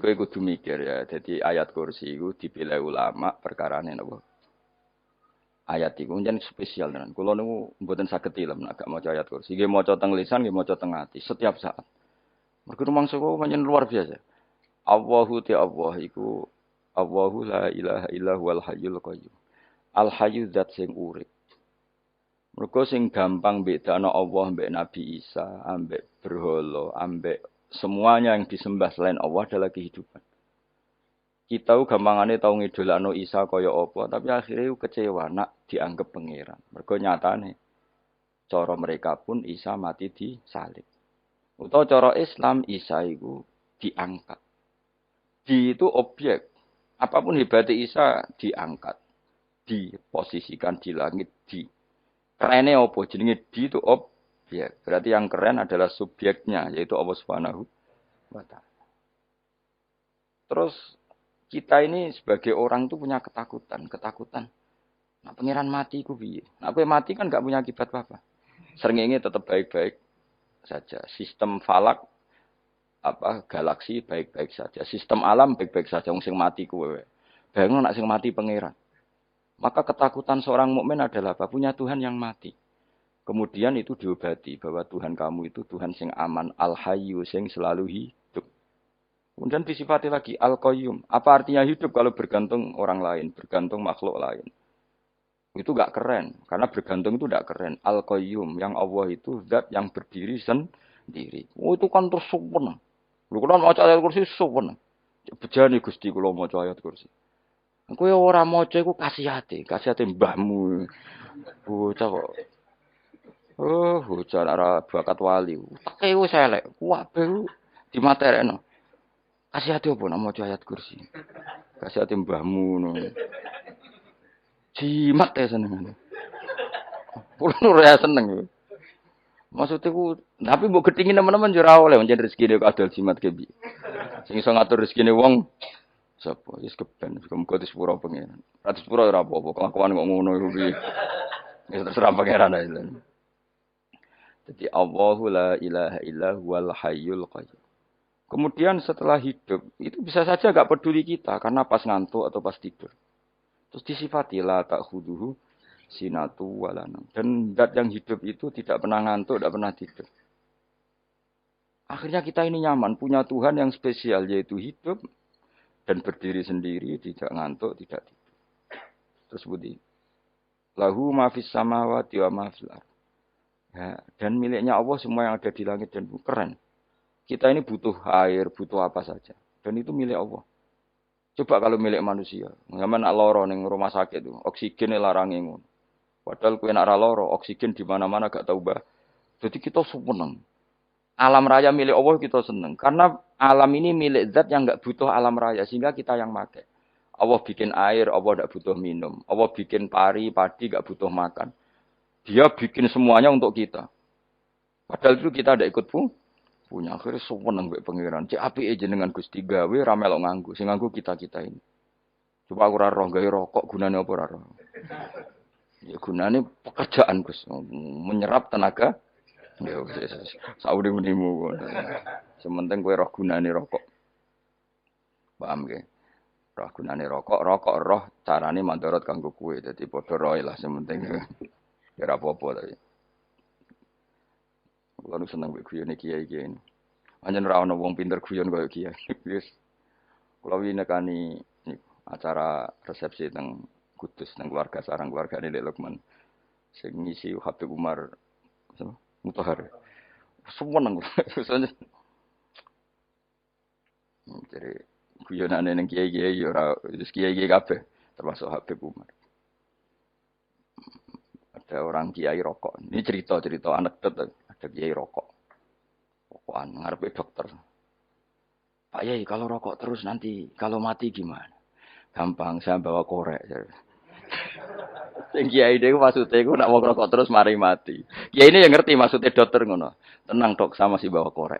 kowe kudu mikir ya. Jadi ayat kursi iku dipilih ulama perkarane napa? Ayat iku njen spesial tenan. Kula niku mboten saged ilem nek gak maca ayat kursi. Nggih maca teng lisan, nggih maca teng ati setiap saat. Mergo rumangsa kok pancen luar biasa. Allahu ti Allah iku Allahu la ilaha illa huwal hayyul qayyum. Al hayyu zat sing urip. Mergo sing gampang bedano Allah mbek Nabi Isa, ambek berhala, ambek semuanya yang disembah selain Allah adalah kehidupan. Kita gampangane tau ngidolakno Isa kaya apa, tapi akhirnya kecewa nak dianggap pangeran. Mergo nyatane cara mereka pun Isa mati di salib. Utawa cara Islam Isa iku diangkat. Di itu objek. Apapun hebatnya Isa diangkat, diposisikan di langit di. Kerene apa? Jenenge di itu objek. Berarti yang keren adalah subjeknya yaitu Allah Subhanahu wa taala. Terus kita ini sebagai orang tuh punya ketakutan. Nah, pangeran mati ku piye? Nah, kowe mati kan gak punya akibat apa-apa. Srengenge tetap baik-baik saja. Sistem falak galaksi baik-baik saja. Sistem alam baik-baik saja wong sing mati kuwe. Bayangno nek sing mati pangeran. Maka ketakutan seorang mukmin adalah apa? Punya Tuhan yang mati. Kemudian itu diobati bahwa Tuhan kamu itu Tuhan sing aman, al-hayyu sing selalu hidup. Kemudian disifati lagi al-qayyum. Apa artinya hidup kalau bergantung orang lain, bergantung makhluk lain? Itu enggak keren, karena bergantung itu enggak keren. Al-qayyum, yang Allah itu zat yang berdiri sendiri. Oh, itu kan terus sempurna. Lho kula maca ayat kursi sempurna. Bejane Gusti kula maca ayat kursi. Kowe ora maca iku kasihate mbahmu. Bocah kok. Oh, bocah ora bakat wali. Teke wis elek. Kabeh dimaterekno. Kasihate opo nek maca ayat kursi? Kasihate mbahmu ngono. Jimat ya seneng. Kulo ora seneng. Maksudnya ku, tapi mbok getingin teman-teman yo ora oleh pancen rezekine kok adol jimat ke bi. Sing iso ngatur rezekine wong sapa? Wis keben, muga disepuro pengen. Ora disepuro ora apa-apa, kelakuan kok ngono iku piye. Wis terserah pangeran ae. Jadi Allahu la ilaha illa huwal hayyul qayyum. Kemudian setelah hidup, itu bisa saja gak peduli kita karena pas ngantuk atau pas tidur. Terus disifati la ta'khuduhu sinatu walanam. Dan zat yang hidup itu tidak pernah ngantuk, tidak pernah tidur. Akhirnya kita ini nyaman, punya Tuhan yang spesial, yaitu hidup dan berdiri sendiri, tidak ngantuk, tidak tidur. Terus budi. Lahu mafis samawati wa mafil ardh. Ya, dan miliknya Allah semua yang ada di langit dan bumi. Keren. Kita ini butuh air, butuh apa saja. Dan itu milik Allah. Coba kalau milik manusia. Zaman nak loro ning rumah sakit itu, oksigen larang ngono. Padahal kowe nak ra loro, oksigen di mana-mana gak tahu bah. Jadi kita seneng. Alam raya milik Allah kita seneng. Karena alam ini milik zat yang gak butuh alam raya. Sehingga kita yang pakai. Allah bikin air, Allah gak butuh minum. Allah bikin padi gak butuh makan. Dia bikin semuanya untuk kita. Padahal itu kita tidak ikut punya. Akhirnya seneng mbek pangeran. Cek apike jenengan Gusti gawe ra melok nganggo. Sing nganggo kita-kita ini. Coba aku ora roh gawe rokok gunane apa ora roh. Ya gunane pekerjaan Gus, menyerap tenaga. Ya wis saudi-unimu. Sementing kowe roh gunane rokok. Paham nggih? Roh gunane rokok roh carane mandorot kanggo kowe. Dadi padha roe lah sementing. Ya ora apa-apa tapi. Kulo nu seneng mbek guyone kiai-kiai ini. Anjen ora ana wong pinter guyon kaya kiai. Wis. Kulo wingi nekani acara resepsi teng Kudus nang keluarga sarang keluargane Lek Lukman. Sing ngisi Habib Umar Mutahar. Seneng. Jadi guyonane ning kiai-kiai ya ora wis kiai-kiai kabeh termasuk Habib Umar. Ada orang kiai rokok. Ini cerita anekdot. Ada kiai rokok. Rokokan ngarepe dokter. Pak Yai, kalau rokok terus nanti kalau mati gimana? Gampang, saya bawa korek. Sing kiai dhewe maksudnya iku nak wong rokok terus mari mati. Kiai ini yang ngerti maksudnya dokter ngono. Tenang dok, sama si bawa korek.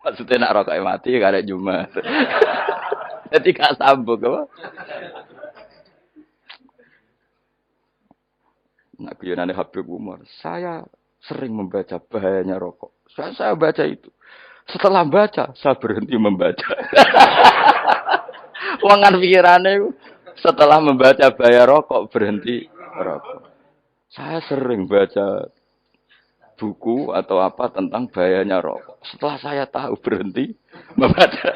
Maksudnya nak rokok mati gak ada Jumat. Jadi gak sambung apa? Nak guyonane Habib Umar, saya sering membaca bahayanya rokok. Saya baca itu. Setelah baca, saya berhenti membaca. Wangan pikirannya setelah membaca bayar rokok berhenti rokok. Saya sering baca buku atau apa tentang bahayanya rokok. Setelah saya tahu berhenti membaca.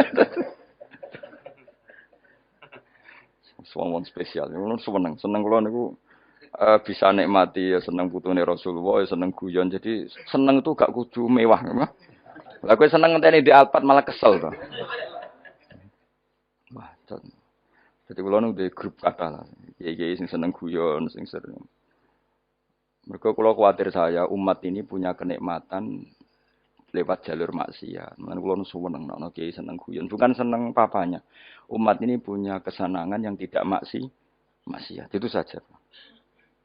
Suwon spesial. Kulo seneng kulo niku bisa nikmati ya seneng putune Rasulullah, ya seneng guyon. Jadi seneng itu gak kudu mewah, mah. Lah kowe seneng ngenteni di Alphard malah kesel to. Wah, jadi kulo nu di grup kata lah. Kiai sing seneng guyon, sing sering. Mergo kulo kuwatir saya umat ini punya kenikmatan lewat jalur maksiat. Mulane kulo nu seneng nek kiai seneng guyon, bukan seneng papanya. Umat ini punya kesenangan yang tidak maksiat. Itu saja.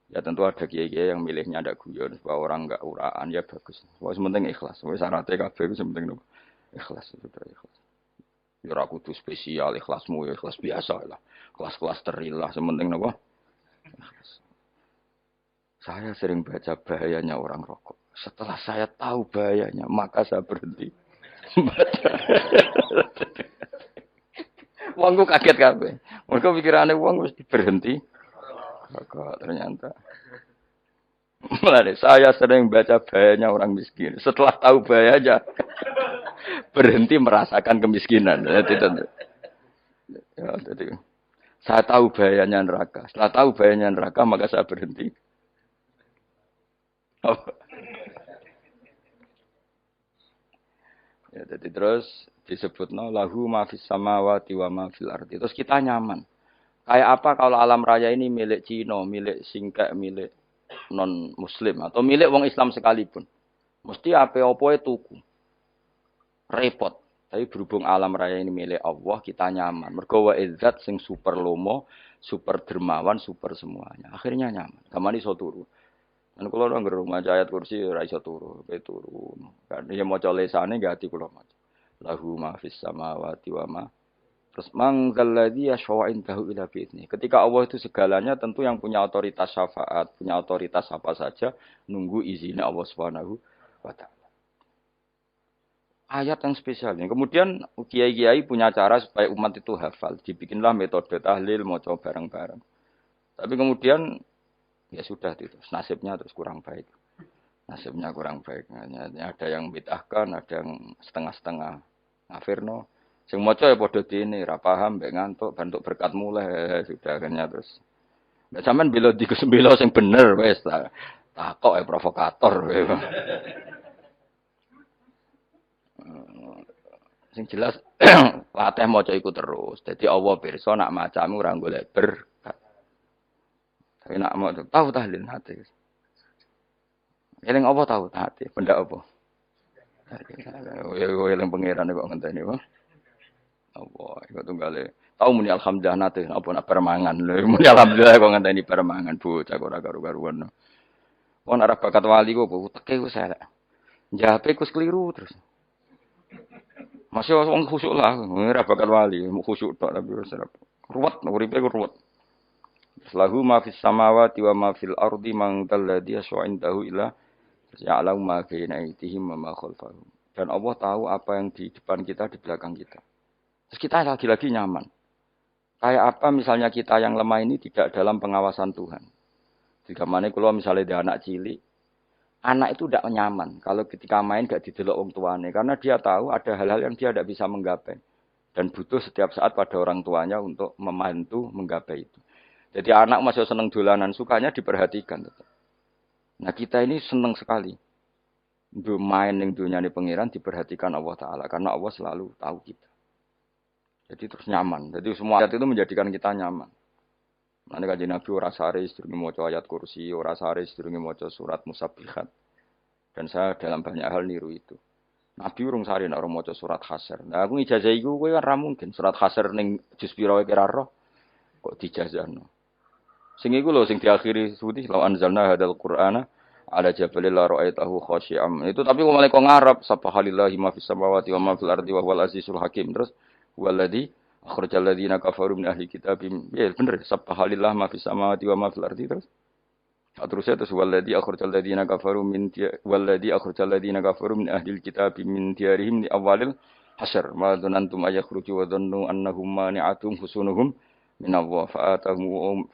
Ya tentu ada kiai-kiai yang milihnya ada guyon supaya orang enggak uraan ya bagus. Wah penting ikhlas. Wis syaratnya kabeh itu penting ikhlas itu ikhlas. Ya ora kudu spesial ikhlasmu ya ikhlas biasa lah. Kelas-kelas terilah sementing napa? Ikhlas. Saya sering baca bahayanya orang rokok. Setelah saya tahu bahayanya, maka saya berhenti baca. Wong kaget kabeh. Mergo pikirane wong mesti berhenti rokok ternyata. Mulai saya sering baca bahayanya orang miskin. Setelah tahu bahayanya, berhenti merasakan kemiskinan. Jadi, saya tahu bahayanya neraka. Setelah tahu bahayanya neraka, maka saya berhenti. Oh. Ya, jadi terus disebut lahu ma fis samawati wa ma fil ardi. Terus kita nyaman. Kayak apa kalau alam raya ini milik Cina, milik Singkek, milik non muslim atau milik wong Islam sekalipun. Mesti apa-apa tuku. Repot. Tapi berhubung alam raya ini milik Allah, kita nyaman. Mergo wa izzat sing super lomo, super dermawan, super semuanya. Akhirnya nyaman. Kamane iso turu. Kan kula nang rumah ayat kursi ora iso turu, pe turu. Kan ya maca lesane gak ati kula maca. Lahu ma fis samawati wa ma. Terus mangzalladzi yashfa'u indahu ila bi'izni. Ketika Allah itu segalanya tentu yang punya otoritas syafaat, punya otoritas apa saja nunggu izinnya Allah Subhanahu wa taala. Ayat yang spesial ini. Kemudian kiai-kiai punya cara supaya umat itu hafal. Dibikinlah metode tahlil maca bareng-bareng. Tapi kemudian ya sudah itu nasibnya terus kurang baik. Nasibnya kurang baik. Ada yang bid'ahkan, ada yang setengah-setengah ngafirno. Sing maca ya padha dene, ra paham mbek ngantuk, bantuk berkat mulai sudah akhirnya terus. Nek sampean bela dikusembela sing bener wis takok provokator. Sing jelas latih maca iku terus. Dadi Allah pirsa nak macamu ora golek berkat. Tapi nak mau tahu tahlil hati. Eling apa tahu hati, benda apa? Ya eling pangeran kok ngenteni wae. Allah, iku tunggale. Tahu muni alhamdulillah nate apa nak permangan. Lho muni alhamdulillah kok ngenteni permangan bocah ora karu-karuan. Wong ora bakat wali kok teke wis elek. Njape kus keliru terus. Masih wong khusuk lah, ora bakat wali, khusuk tok tapi wis ruwet, uripe ruwet. Lahu ma fis samawati wa ma fil ardi man dalladhi yash'indahu ila ya'lamu ma baina aydihim wa ma khalfahum. Dan Allah tahu apa yang di depan kita, di belakang kita. Terus kita lagi-lagi nyaman. Kayak apa misalnya kita yang lemah ini tidak dalam pengawasan Tuhan. Jika mana kalau misalnya ada anak cilik, anak itu tidak nyaman kalau ketika main gak didelok wong tuane karena dia tahu ada hal-hal yang dia tidak bisa menggapai dan butuh setiap saat pada orang tuanya untuk membantu menggapai itu. Jadi anak masih seneng dolanan, sukanya diperhatikan tetap. Nah kita ini seneng sekali. Main ning dunyane pangeran diperhatikan Allah Ta'ala karena Allah selalu tahu kita. Jadi terus nyaman. Jadi semua ayat itu menjadikan kita nyaman. Nanti kajian Nabi ora sare sedurunge maca ayat kursi, ora sare sedurunge maca surat musabbihat. Dan saya dalam banyak hal niru itu. Nabi urung sare nek ora maca surat Hasyr. Nah aku ijazah iku kowe kan ra mungkin surat Hasyr ning juz pira wae kira roh kok dijazahno. Sing iku lho sing diakhiri suci law anzalna hadzal qur'ana ala jabalil la ra'aitahu khashi'am. Itu tapi kok malah kok ngarep subhanallahi ma fis samawati wa ma fil ardi wa huwal azizul hakim. Terus waladzi akhrajal ladzina kafaru min ahli kitab. Ya bener subhanallah ma fis samawati wa ma fil ardi terus. Terusnya terus waladhi akhrajal ladzina kafaru min ahlil kitab min diyarihim li awalil hasyr ma dzanantum ayakhruju wa dhannu annahum mani'atum husunuhum min Allah fa'atahum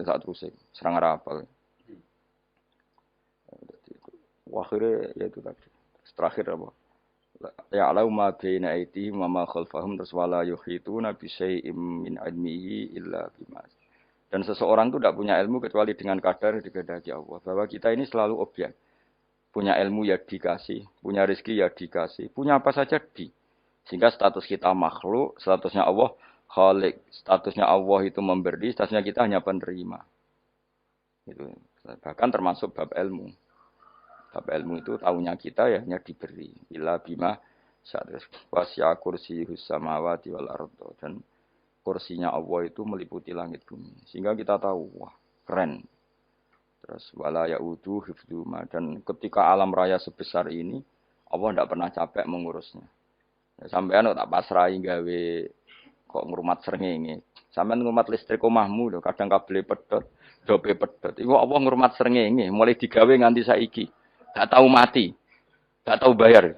saat terusnya serang rapal. Akhirnya ya itu tadi. Terakhir apa? Ya alau ma baina aydihim wa ma khalfahum terus wala yuhituna bi syai'im min ilmihi illa bima. Dan seseorang itu tidak punya ilmu kecuali dengan kadar dikehendaki Allah. Bahwa kita ini selalu objek. Punya ilmu ya dikasih, punya rezeki ya dikasih, punya apa saja di. Sehingga status kita makhluk, statusnya Allah khalik, statusnya Allah itu memberi, statusnya kita hanya penerima. Itu bahkan termasuk bab ilmu. Bab ilmu itu tahunya kita ya hanya diberi. Illa bima wasya kursi samawati wal ardo. Dan kursinya Allah itu meliputi langit bumi. Sehingga kita tahu, wah keren. Terus wala yaudu hifdzuma. Dan ketika alam raya sebesar ini, Allah tidak pernah capek mengurusnya. Ya, sampean tak pasrahi gawe kok ngrumat srengenge. Sampean ngrumat listrik omahmu lho, kadang kabel pedhot, dope pedhot. Iku Allah ngrumat srengenge, mulai digawe nganti saiki. Gak tahu mati. Gak tahu bayar.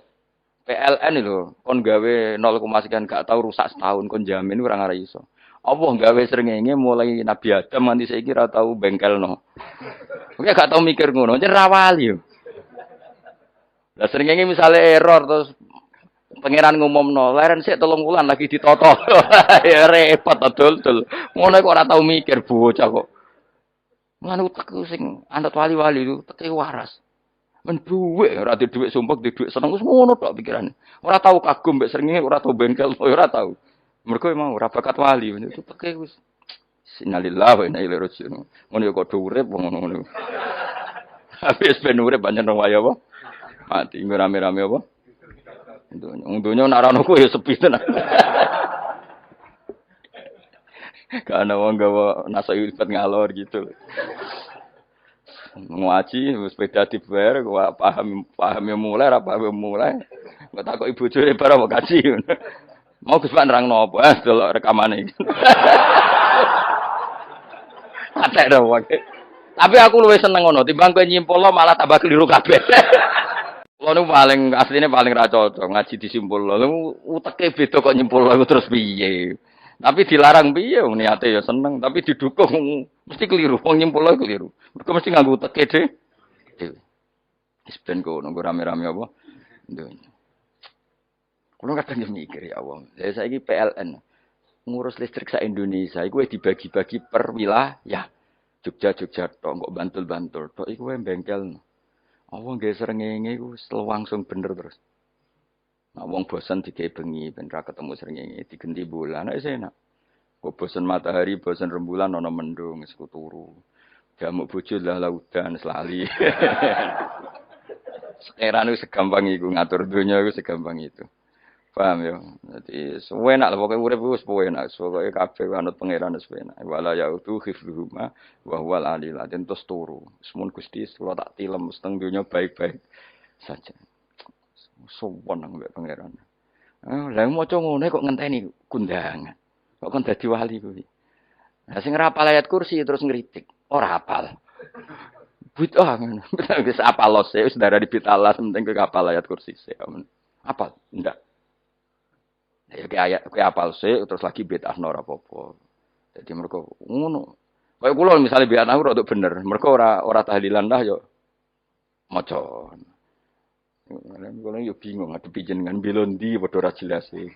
PLN itu kon gawe 0, sekian gak tahu rusak setahun kon jamin ora ngara iso. Allah gawe srengenge mulai Nabi Adam nganti saiki ora tahu bengkelno. Oke gak tahu mikir ngono, jen rawali yo. Lah srengenge misale error terus pangeran ngumumno, leren sik 3 wulan lagi ditoto. Ya repot dol-dol. Ngono kok ora tahu mikir bocah kok. Lan utek sing anut wali-wali itu teke waras. Men dhuwit ora di dhuwit sumpek di dhuwit seneng wis ngono tok pikirane. Ora tau kagum mbek srengenge, ora tau bengkel, ora tau. Mergo emang ora bakat wali, itu teke wis sinalillah wa inna ilaihi raji'un. Ngono ya kok urip ngono. Habis ben urip pancen waya apa? Mati nggo rame-rame apa? Dunya nak ana ku ya sepi tenan. Karena wong gawa nasa ibad ngalor gitu. Ngaji sepeda dibayar gua paham yang mulai apa yang mulai nggak takut ibu curi barang mau kaji mau Gus Pak nerangno apa delok rekamane atek dong tapi aku luwih seneng ngono timbang kowe nyimpulno malah tambah keliru kabeh lho nu paling asline paling ra cocok ngaji disimpulno lho uteke beda kok nyimpulno terus piye tapi dilarang piye wong niate ya seneng tapi didukung mesti keliru wong nyimpulno keliru mergo mesti nganggo teke dhewe wis ben kono rame-rame apa ndonya kulo kadang mikir ya Allah saya saiki PLN ngurus listrik sa Indonesia iku dibagi-bagi per wilayah Jogja tok kok Bantul tok iku wae bengkel Allah nggih srengenge iku langsung bener terus. Nah, wong bosan digawe bengi ben ra ketemu srengenge digenti bulan nek enak. Kok bosan matahari, bosan rembulan ana mendung wis turu. Jamuk bojo lah laudan selali. Sekarang itu segampang iku ngatur dunia itu segampang itu. Paham ya? Jadi enak lah pokoke urip wis enak. Pokoke kabeh anut pangeran wis enak. Wala yautu khifruhuma wa huwal alil azim terus turu. Semun Gusti kula tak tilem seteng dunia baik-baik saja. Sowan nang mbek pangeran. Lah maca ngene kok ngenteni kundangan. Kok kon dadi wali kuwi. Lah sing rapal ayat kursi terus ngritik. Ora hafal. Bid'ah ngono. Wis apal los wis darah di bitalah penting ke kapal ayat kursi. Apal? Ndak. Ya kayak ayat kayak apal sih terus lagi bid'ah ora apa-apa. Jadi mereka ngono. Kayak kula misale bid'ah ora untuk bener. Mereka ora tahlilan dah yo maca. Kula yo bingung ngadepi jenengan belondi padha ora jelas sih.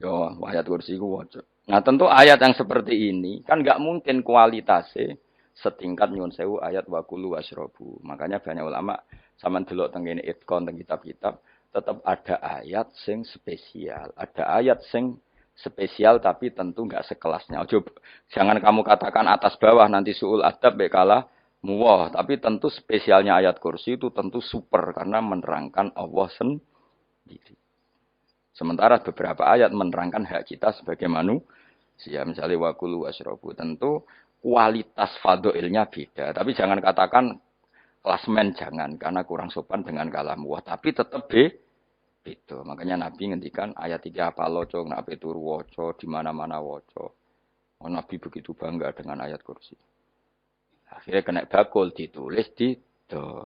Yo ayat kursi ku waca. Nah tentu ayat yang seperti ini kan nggak mungkin kualitasnya setingkat nyuwun sewu ayat wakulu wasrobu. Makanya banyak ulama sama delok teng kene itkon teng kitab-kitab tetap ada ayat sing spesial. Ada ayat sing spesial tapi tentu enggak sekelasnya. Jangan kamu katakan atas bawah nanti suul adab bekala muwah, tapi tentu spesialnya ayat kursi itu tentu super karena menerangkan Allah sendiri. Sementara beberapa ayat menerangkan hak kita sebagai manusia, misalnya wakulu wasrobu, tentu kualitas fadhilnya beda. Tapi jangan katakan klasmen jangan karena kurang sopan dengan kalam wah, tapi tetap beda. Makanya Nabi ngendikan ayat 3 apa loco, nabi turu waca di mana-mana waca. Oh, Nabi begitu bangga dengan ayat kursi. Akhirnya kena bakul ditulis di do.